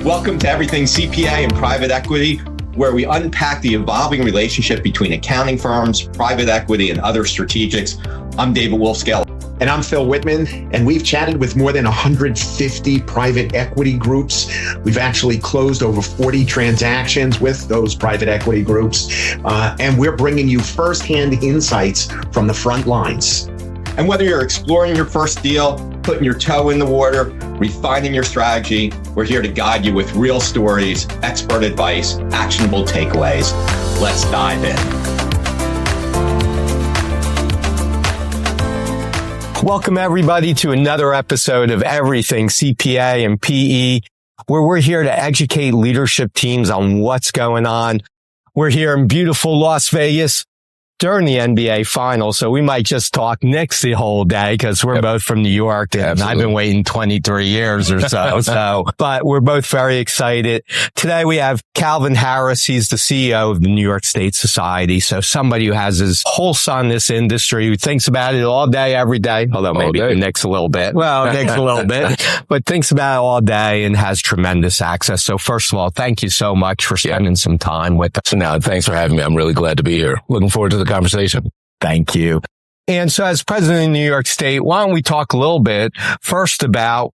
Welcome to Everything CPA and private equity, where we unpack the evolving relationship between accounting firms, private equity, and other strategics. I'm David Wolfskehl. And I'm Phil Whitman, and we've chatted with more than 150 private equity groups. We've actually closed over 40 transactions with those private equity groups, and we're bringing you firsthand insights from the front lines. And whether you're exploring your first deal, putting your toe in the water, refining your strategy, we're here to guide you with real stories, expert advice, actionable takeaways. Let's dive in. Welcome, everybody, to another episode of Everything CPA and PE, where we're here to educate leadership teams on what's going on. We're here in beautiful Las Vegas during the NBA Finals, so we might just talk Knicks the whole day because we're both from New York, and Absolutely. I've been waiting 23 years or so. But we're both very excited. Today we have Calvin Harris. He's the CEO of the New York State Society, so somebody who has his pulse on this industry, who thinks about it all day, every day, although maybe the Knicks a little bit. Well, Knicks a little bit, but thinks about it all day and has tremendous access. So first of all, thank you so much for spending some time with us. No, thanks for having me. I'm really glad to be here. Looking forward to the conversation. Thank you. And so as president of New York State, why don't we talk a little bit first about,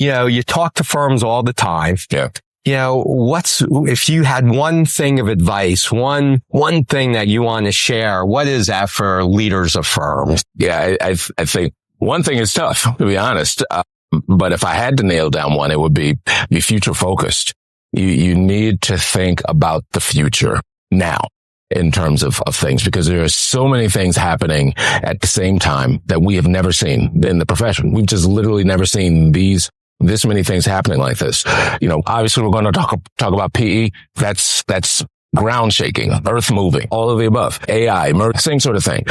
you talk to firms all the time. Yeah. If you had one thing of advice, one thing that you want to share, what is that for leaders of firms? Yeah, I think one thing is tough, to be honest. But if I had to nail down one, it would be future focused. You need to think about the future now in terms of things, because there are so many things happening at the same time that we have never seen in the profession. We've just literally never seen this many things happening like this. Obviously we're going to talk about PE. That's ground shaking, earth moving, all of the above. AI, same sort of thing.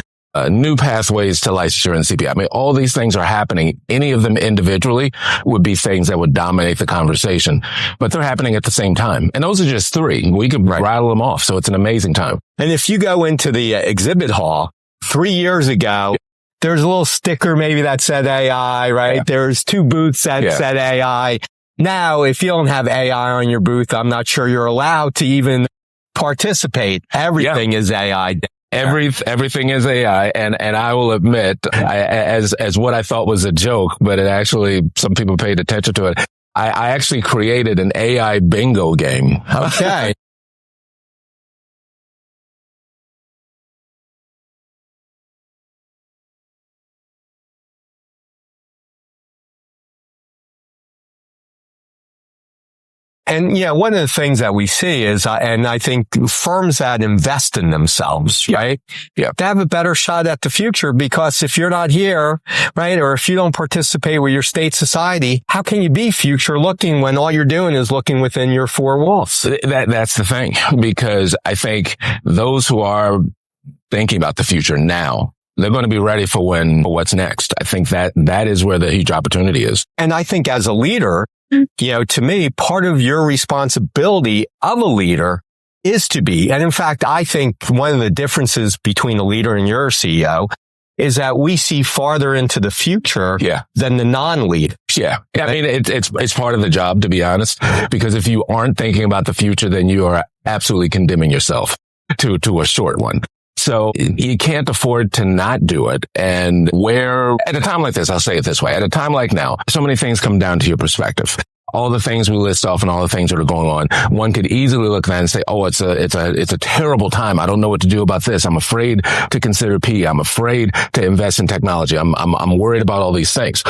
New pathways to licensure and CPA. I mean, all these things are happening. Any of them individually would be things that would dominate the conversation, but they're happening at the same time. And those are just three. We could rattle them off. So it's an amazing time. And if you go into the exhibit hall 3 years ago, there's a little sticker maybe that said AI, right? Yeah. There's two booths that said AI. Now, if you don't have AI on your booth, I'm not sure you're allowed to even participate. Everything is AI. Everything is AI, and I will admit, as what I thought was a joke, but it actually, some people paid attention to it. I actually created an AI bingo game. Okay. And one of the things that we see is, and I think firms that invest in themselves, right? Yeah. They have a better shot at the future, because if you're not here, right, or if you don't participate with your state society, how can you be future looking when all you're doing is looking within your four walls? That's the thing, because I think those who are thinking about the future now, they're going to be ready for what's next. I think that is where the huge opportunity is. And I think as a leader, to me, part of your responsibility of a leader is to be, and in fact, I think one of the differences between a leader and your CEO is that we see farther into the future than the non-lead. Yeah. I mean, it's part of the job, to be honest, because if you aren't thinking about the future, then you are absolutely condemning yourself to a short one. So you can't afford to not do it. And at a time like this, I'll say it this way, at a time like now, so many things come down to your perspective. All the things we list off and all the things that are going on, one could easily look at that and say, oh, it's a terrible time. I don't know what to do about this. I'm afraid to consider PE. I'm afraid to invest in technology. I'm worried about all these things.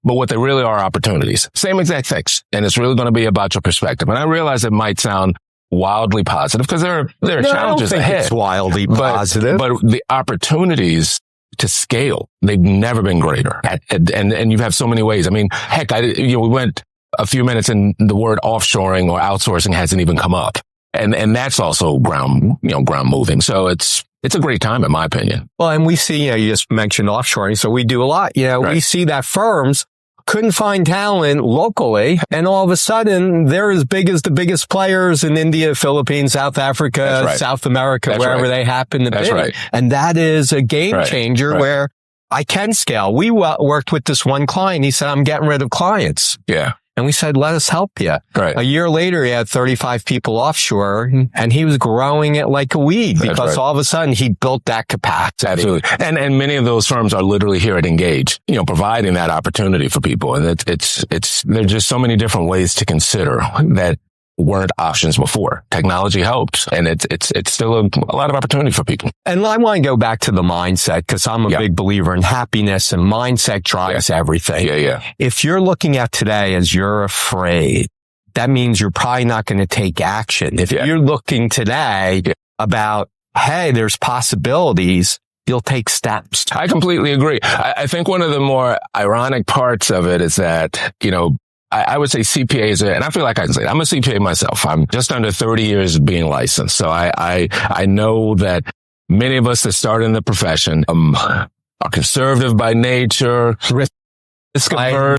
But what they really are opportunities, same exact things. And it's really going to be about your perspective. And I realize it might sound wildly positive, because there are challenges ahead. It's wildly positive, but the opportunities to scale, they've never been greater. And you have so many ways. I mean, heck, we went a few minutes and the word offshoring or outsourcing hasn't even come up, and that's also ground moving. So it's a great time, in my opinion. Well, and we see, you just mentioned offshoring, so we do a lot. Right. We see that firms couldn't find talent locally, and all of a sudden they're as big as the biggest players in India, Philippines, South Africa, South America, wherever they happen to be. Right. And that is a game changer where I can scale. We worked with this one client. He said, I'm getting rid of clients. Yeah. And we said, let us help you. Right. A year later, he had 35 people offshore and he was growing it like a weed because all of a sudden he built that capacity. Absolutely. And many of those firms are literally here at Engage, providing that opportunity for people. And there's just so many different ways to consider that weren't options before. Technology helps, and it's still a lot of opportunity for people. And I want to go back to the mindset because I'm a big believer in happiness, and mindset drives everything. Yeah. If you're looking at today as you're afraid, that means you're probably not going to take action. If you're looking today about, hey, there's possibilities, you'll take steps. I completely agree. I think one of the more ironic parts of it is that, I would say CPAs, and I feel like I can say it. I'm a CPA myself. I'm just under 30 years of being licensed. So I know that many of us that start in the profession are conservative by nature, risk averse,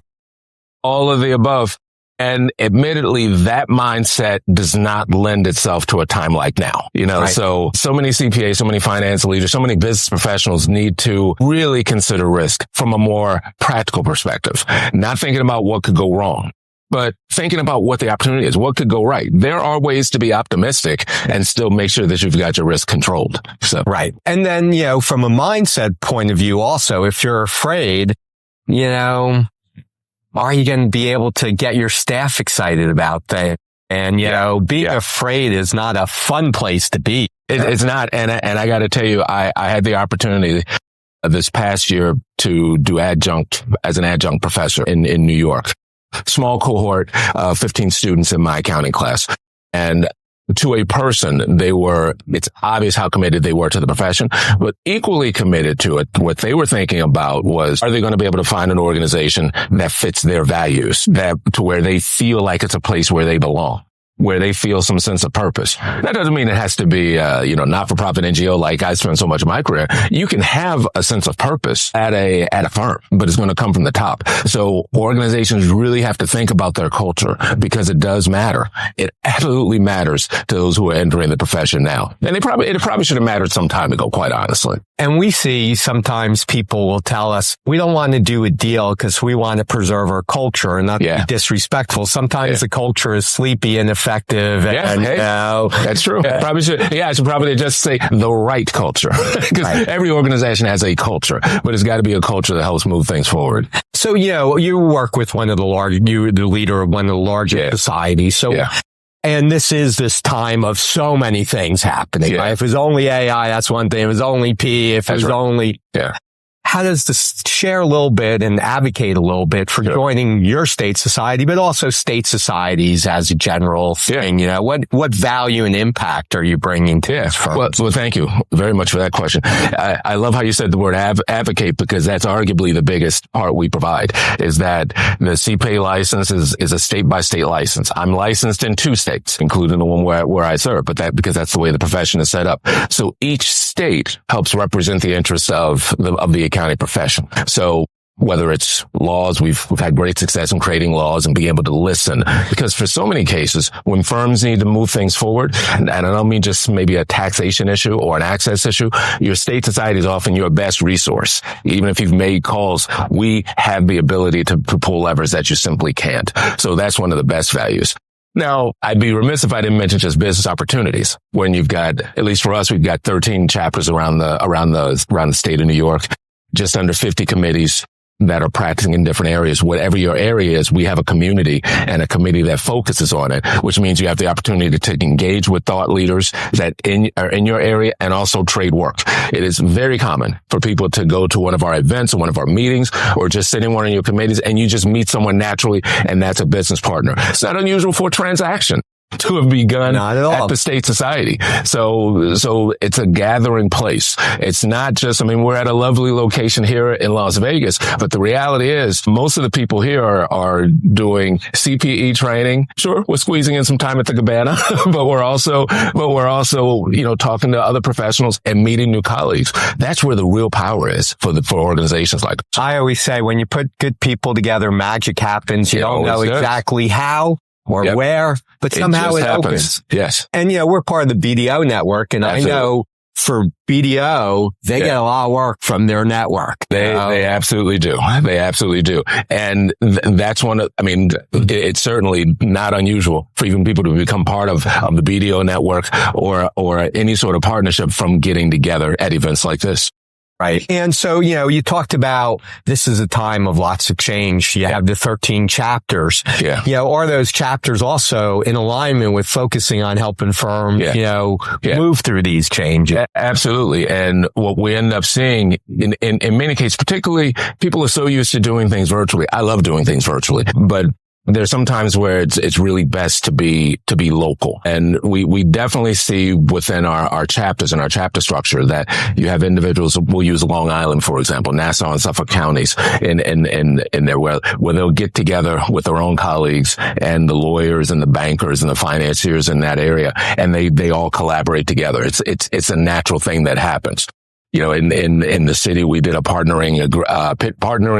all of the above. And admittedly, that mindset does not lend itself to a time like now. So many CPAs, so many finance leaders, so many business professionals need to really consider risk from a more practical perspective, not thinking about what could go wrong, but thinking about what the opportunity is, what could go right. There are ways to be optimistic and still make sure that you've got your risk controlled. So, right. And then, from a mindset point of view, also, if you're afraid, are you going to be able to get your staff excited about things? And, being afraid is not a fun place to be. It's not. And I got to tell you, I had the opportunity this past year to do as an adjunct professor in New York. Small cohort, 15 students in my accounting class. And to a person, it's obvious how committed they were to the profession, but equally committed to it. What they were thinking about was, are they going to be able to find an organization that fits their values, to where they feel like it's a place where they belong, where they feel some sense of purpose. That doesn't mean it has to be, not-for-profit NGO like I spent so much of my career. You can have a sense of purpose at a firm, but it's going to come from the top. So organizations really have to think about their culture because it does matter. It absolutely matters to those who are entering the profession now. And it probably should have mattered some time ago, quite honestly. And we see sometimes people will tell us, we don't want to do a deal because we want to preserve our culture and not be disrespectful. Sometimes the culture is sleepy and effective. That's true. I should probably just say the right culture because every organization has a culture, but it's got to be a culture that helps move things forward. So, you work with you're the leader of one of the largest societies. So, and this time of so many things happening. Right? If it was only AI, that's one thing. If it was only P, if it was only, how does this share a little bit and advocate a little bit for joining your state society, but also state societies as a general thing? What value and impact are you bringing to this firm? Well, thank you very much for that question. I love how you said the word advocate because that's arguably the biggest part we provide is that the CPA license is a state by state license. I'm licensed in 2 states, including the one where I serve, because that's the way the profession is set up. So each state helps represent the interests of the accounting profession. So whether it's laws, we've had great success in creating laws and being able to listen because for so many cases, when firms need to move things forward, and I don't mean just maybe a taxation issue or an access issue, your state society is often your best resource. Even if you've made calls, we have the ability to pull levers that you simply can't. So that's one of the best values. Now, I'd be remiss if I didn't mention just business opportunities. When you've got, at least for us, we've got 13 chapters around the state of New York, just under 50 committees that are practicing in different areas. Whatever your area is, we have a community and a committee that focuses on it, which means you have the opportunity to engage with thought leaders that are in your area and also trade work. It is very common for people to go to one of our events or one of our meetings or just sit in one of your committees and you just meet someone naturally and that's a business partner. It's not unusual for a transaction to have begun at the state society. So it's a gathering place. It's not just, we're at a lovely location here in Las Vegas, but the reality is most of the people here are doing CPE training. Sure, we're squeezing in some time at the Cabana, but we're also, talking to other professionals and meeting new colleagues. That's where the real power is for organizations like us. I always say when you put good people together, magic happens. You don't know exactly how or where, but somehow it opens. Yes. And, we're part of the BDO network. And I know for BDO, they get a lot of work from their network. They absolutely do. They absolutely do. And that's it's certainly not unusual for even people to become part of the BDO network or any sort of partnership from getting together at events like this. Right. And so, you talked about this is a time of lots of change. You have the 13 chapters. Yeah. Are those chapters also in alignment with focusing on helping firms, move through these changes? Absolutely. And what we end up seeing in many cases, particularly people are so used to doing things virtually. I love doing things virtually, but there's some times where it's really best to be local. And we definitely see within our chapters and our chapter structure that you have individuals, we'll use Long Island, for example, Nassau and Suffolk counties in there where they'll get together with their own colleagues and the lawyers and the bankers and the financiers in that area. And they all collaborate together. It's a natural thing that happens. In the city, we did a partnering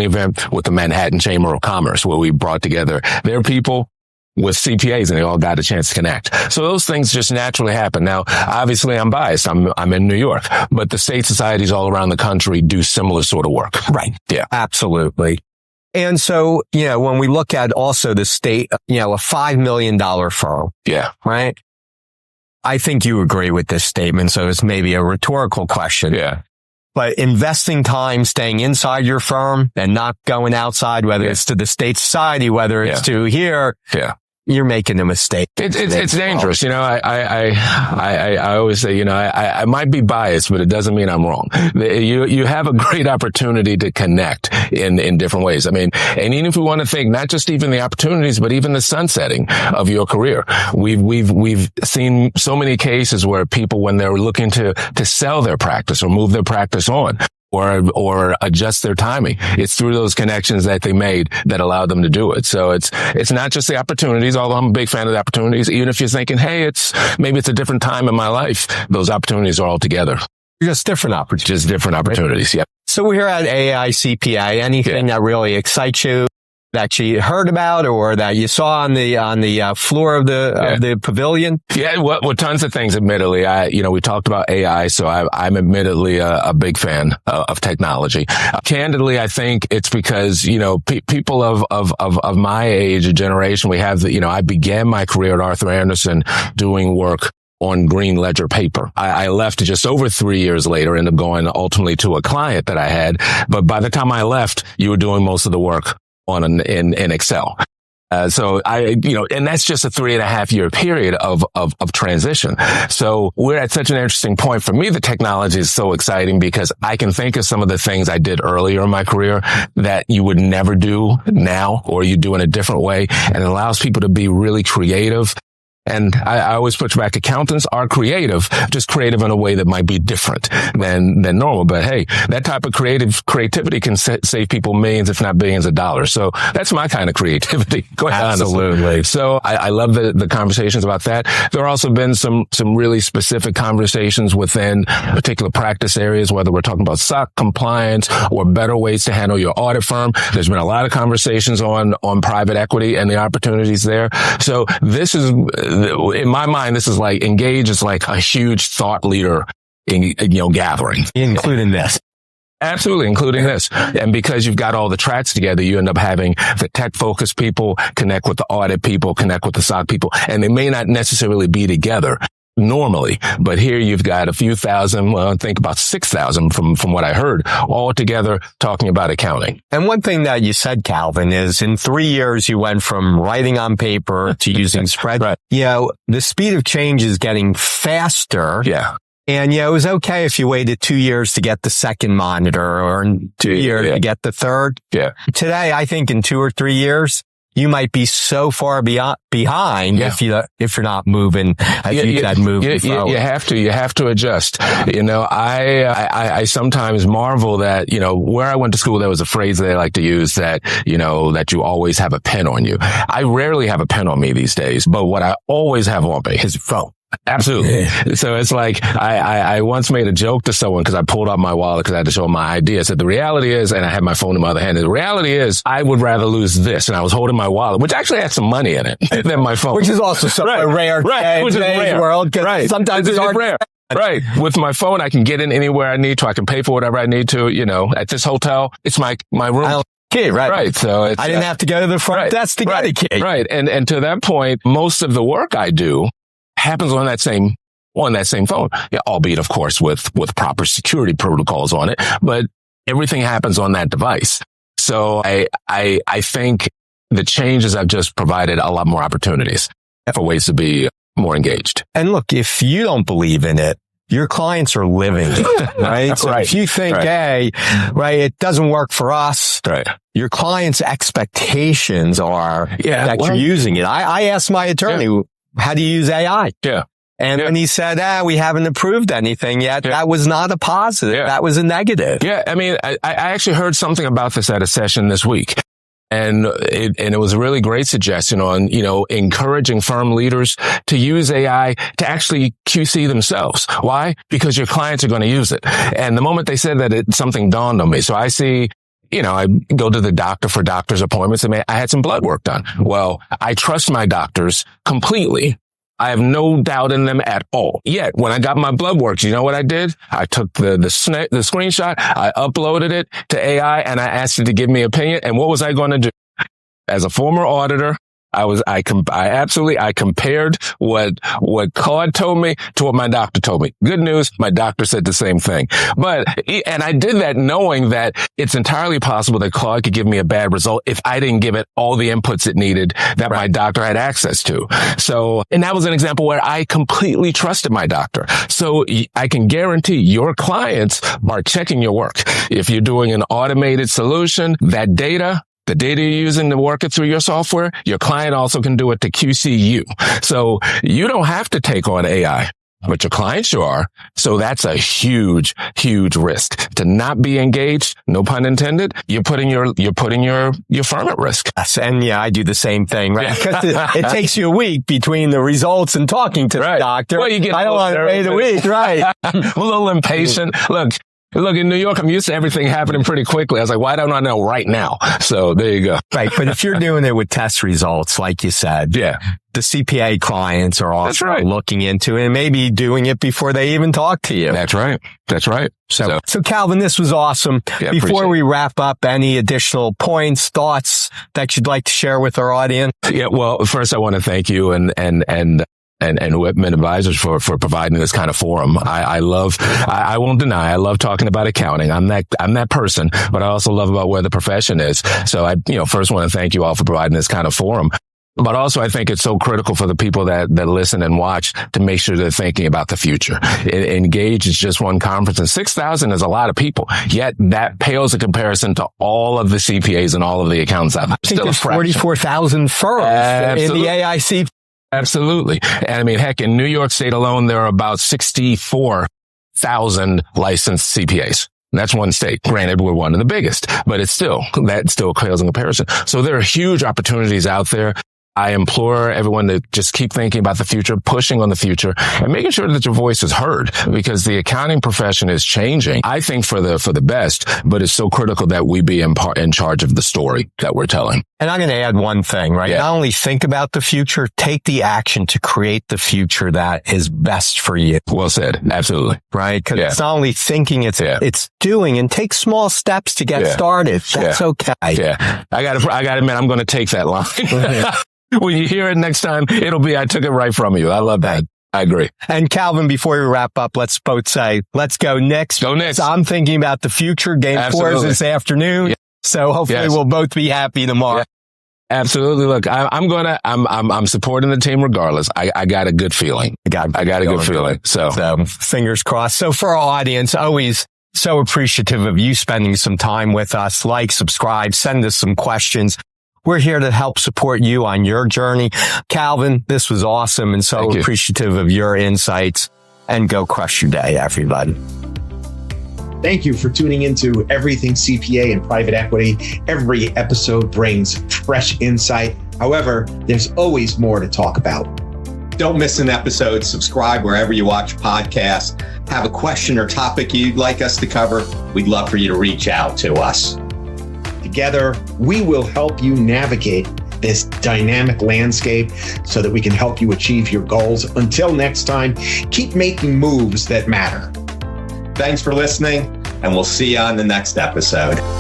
event with the Manhattan Chamber of Commerce where we brought together their people with CPAs and they all got a chance to connect. So those things just naturally happen. Now, obviously I'm biased. I'm in New York, but the state societies all around the country do similar sort of work. Right. Yeah. Absolutely. And so, when we look at also the state, a $5 million firm. Yeah. Right. I think you agree with this statement, so it's maybe a rhetorical question. Yeah. But investing time staying inside your firm and not going outside, whether it's to the state society, whether it's to here, you're making a mistake. It's dangerous. I always say, I might be biased, but it doesn't mean I'm wrong. You have a great opportunity to connect in different ways. I mean, and even if we want to think not just even the opportunities, but even the sunsetting of your career, we've seen so many cases where people, when they're looking to sell their practice or move their practice on, or adjust their timing. It's through those connections that they made that allowed them to do it. So it's not just the opportunities, although I'm a big fan of the opportunities. Even if you're thinking, hey, maybe it's a different time in my life, those opportunities are all together. Just different opportunities. Just different opportunities. Yeah. So we're here at AI CPA. Anything that really excites you that you heard about or that you saw on the floor of the pavilion? Yeah, well, tons of things, admittedly. We talked about AI, so I'm admittedly a big fan of technology. Candidly, I think it's because, people of my age, a generation, we have I began my career at Arthur Andersen doing work on green ledger paper. I left just over 3 years later, ended up going ultimately to a client that I had. But by the time I left, you were doing most of the work in Excel. So and that's just a 3.5 year period of transition. So we're at such an interesting point. For me, the technology is so exciting because I can think of some of the things I did earlier in my career that you would never do now, or you do in a different way. And it allows people to be really creative. And I always push back. Accountants are creative, just creative in a way that might be different than normal. But hey, that type of creativity can save people millions, if not billions of dollars. So that's my kind of creativity. Absolutely. Honestly. So I love the conversations about that. There have also been some really specific conversations within particular practice areas, whether we're talking about SOC compliance or better ways to handle your audit firm. There's been a lot of conversations on private equity and the opportunities there. So this is, in my mind, this is like Engage is like a huge thought leader gathering. Including this. Absolutely, including this. And because you've got all the tracks together, you end up having the tech-focused people connect with the audit people, connect with the SOC people, and they may not necessarily be together normally. But here you've got a few thousand, I think about 6,000 from what I heard, all together talking about accounting. And one thing that you said, Calvin, is in 3 years, you went from writing on paper to using spreadsheets. Right. The speed of change is getting faster. Yeah. And it was okay if you waited 2 years to get the second monitor or 2 years to get the third. Yeah. Today, I think in 2 or 3 years, you might be so far behind if you're not moving. Moving forward. You have to adjust. I sometimes marvel that, where I went to school, there was a phrase they like to use that you always have a pen on you. I rarely have a pen on me these days, but what I always have on me is a phone. Absolutely. So it's like, I once made a joke to someone because I pulled out my wallet because I had to show them my ID. I said, the reality is, and I had my phone in my other hand, the reality is I would rather lose this. And I was holding my wallet, which actually had some money in it, than my phone. Which is also rare right. in today's world. Right. Sometimes it's hard. Rare. Right. With my phone, I can get in anywhere I need to. I can pay for whatever I need to. At this hotel, it's my room. Key, right? Right. So I didn't have to go to the front desk to get a key. Right. And to that point, most of the work I do happens on that same phone. Yeah, albeit, of course, with proper security protocols on it, but everything happens on that device. So I think the changes I've just provided a lot more opportunities for ways to be more engaged. And look, if you don't believe in it, your clients are living it, right? So if you think, hey, it doesn't work for us, your clients' expectations are that you're using it. I asked my attorney, how do you use AI? Yeah. And when he said, we haven't approved anything yet, that was not a positive. Yeah. That was a negative. Yeah. I mean, I actually heard something about this at a session this week. And it was a really great suggestion on, encouraging firm leaders to use AI to actually QC themselves. Why? Because your clients are going to use it. And the moment they said that, something dawned on me. So I see, I go to the doctor for doctor's appointments and I had some blood work done. Well, I trust my doctors completely. I have no doubt in them at all. Yet, when I got my blood work, you know what I did? I took the screenshot, I uploaded it to AI, and I asked it to give me opinion. And what was I going to do? As a former auditor, I compared what Claude told me to what my doctor told me. Good news, my doctor said the same thing. And I did that knowing that it's entirely possible that Claude could give me a bad result if I didn't give it all the inputs it needed that my doctor had access to. So, and that was an example where I completely trusted my doctor. So I can guarantee your clients are checking your work. If you're doing an automated solution, the data you're using to work it through your software, your client also can do it to QC you. So you don't have to take on AI, but your clients sure are. So that's a huge, huge risk to not be engaged. No pun intended. You're putting your firm at risk. Yes, and I do the same thing, right? Because it takes you a week between the results and talking to the doctor. Well, I don't want to wait a week, right? I'm a little impatient. Look, in New York, I'm used to everything happening pretty quickly. I was like, why don't I know right now? So there you go. Right. But if you're doing it with test results, like you said, the CPA clients are also looking into it and maybe doing it before they even talk to you. That's right. So Calvin, this was awesome. Before we wrap up, any additional points, thoughts that you'd like to share with our audience? Yeah. Well, first I want to thank you and Whitman Advisors for providing this kind of forum. I won't deny, I love talking about accounting. I'm that person, but I also love about where the profession is. So I, first want to thank you all for providing this kind of forum. But also, I think it's so critical for the people that listen and watch to make sure they're thinking about the future. Engage is just one conference, and 6,000 is a lot of people. Yet that pales in comparison to all of the CPAs and all of the accountants out there. I think there's 44,000 firms in the AIC. Absolutely. And I mean, heck, in New York State alone, there are about 64,000 licensed CPAs. And that's one state. Granted, we're one of the biggest, but that still pales in comparison. So there are huge opportunities out there. I implore everyone to just keep thinking about the future, pushing on the future, and making sure that your voice is heard, because the accounting profession is changing, I think, for the best, but it's so critical that we be in charge of the story that we're telling. And I'm going to add one thing, right? Not only think about the future, take the action to create the future that is best for you. Well said. Absolutely. Right? Because it's not only thinking, it's doing, and take small steps to get started. That's okay. Yeah. I got to admit, I'm going to take that line. When you hear it next time, it'll be, I took it right from you. I love that. I agree. And Calvin, before we wrap up, let's both say, let's go Knicks. Go Knicks. So I'm thinking about the future. Game 4 is this afternoon. Yeah. So hopefully we'll both be happy tomorrow. Yeah. Absolutely. Look, I'm supporting the team regardless. I got a good feeling. I got a good feeling. So fingers crossed. So for our audience, always so appreciative of you spending some time with us. Like, subscribe, send us some questions. We're here to help support you on your journey. Calvin, this was awesome, and so appreciative of your insights. And go crush your day, everybody. Thank you for tuning into Everything CPA and Private Equity. Every episode brings fresh insight. However, there's always more to talk about. Don't miss an episode. Subscribe wherever you watch podcasts. Have a question or topic you'd like us to cover? We'd love for you to reach out to us. Together, we will help you navigate this dynamic landscape so that we can help you achieve your goals. Until next time, keep making moves that matter. Thanks for listening, and we'll see you on the next episode.